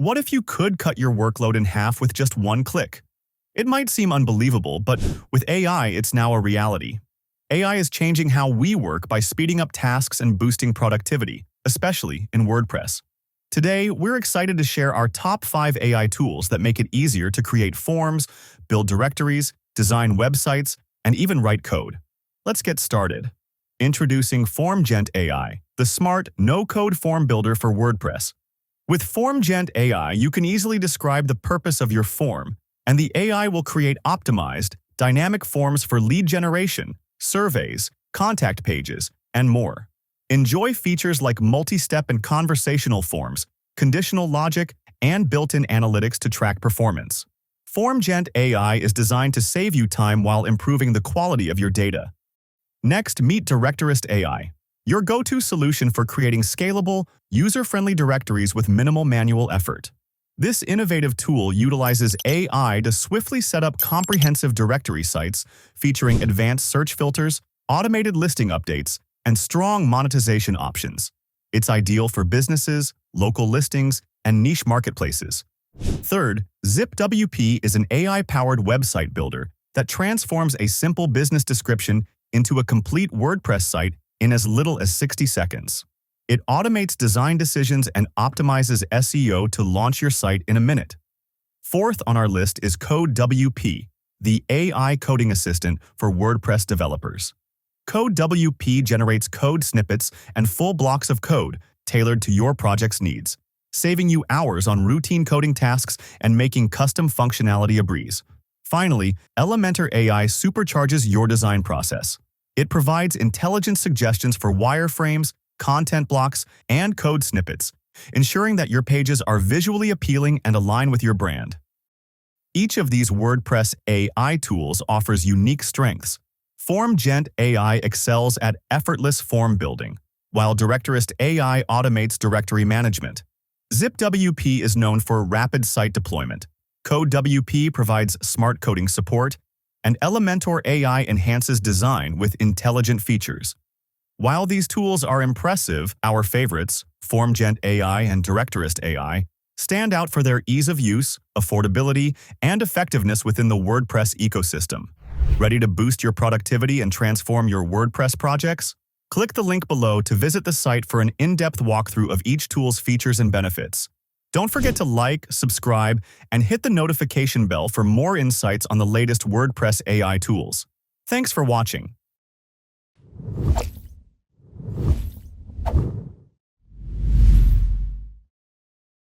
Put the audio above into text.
What if you could cut your workload in half with just one click? It might seem unbelievable, but with AI, it's now a reality. AI is changing how we work by speeding up tasks and boosting productivity, especially in WordPress. Today, we're excited to share our top 5 AI tools that make it easier to create forms, build directories, design websites, and even write code. Let's get started. Introducing FormGent AI, the smart, no-code form builder for WordPress. With FormGent AI, you can easily describe the purpose of your form, and the AI will create optimized, dynamic forms for lead generation, surveys, contact pages, and more. Enjoy features like multi-step and conversational forms, conditional logic, and built-in analytics to track performance. FormGent AI is designed to save you time while improving the quality of your data. Next, meet Directorist AI, your go-to solution for creating scalable, user-friendly directories with minimal manual effort. This innovative tool utilizes AI to swiftly set up comprehensive directory sites featuring advanced search filters, automated listing updates, and strong monetization options. It's ideal for businesses, local listings, and niche marketplaces. Third, ZipWP is an AI-powered website builder that transforms a simple business description into a complete WordPress site in as little as 60 seconds. It automates design decisions and optimizes SEO to launch your site in a minute. Fourth on our list is CodeWP, the AI coding assistant for WordPress developers. CodeWP generates code snippets and full blocks of code tailored to your project's needs, saving you hours on routine coding tasks and making custom functionality a breeze. Finally, Elementor AI supercharges your design process. It provides intelligent suggestions for wireframes, content blocks, and code snippets, ensuring that your pages are visually appealing and align with your brand. Each of these WordPress AI tools offers unique strengths. FormGent AI excels at effortless form building, while Directorist AI automates directory management. ZipWP is known for rapid site deployment. CodeWP provides smart coding support, and Elementor AI enhances design with intelligent features. While these tools are impressive, our favorites, FormGent AI and Directorist AI, stand out for their ease of use, affordability, and effectiveness within the WordPress ecosystem. Ready to boost your productivity and transform your WordPress projects? Click the link below to visit the site for an in-depth walkthrough of each tool's features and benefits. Don't forget to like, subscribe, and hit the notification bell for more insights on the latest WordPress AI tools. Thanks for watching.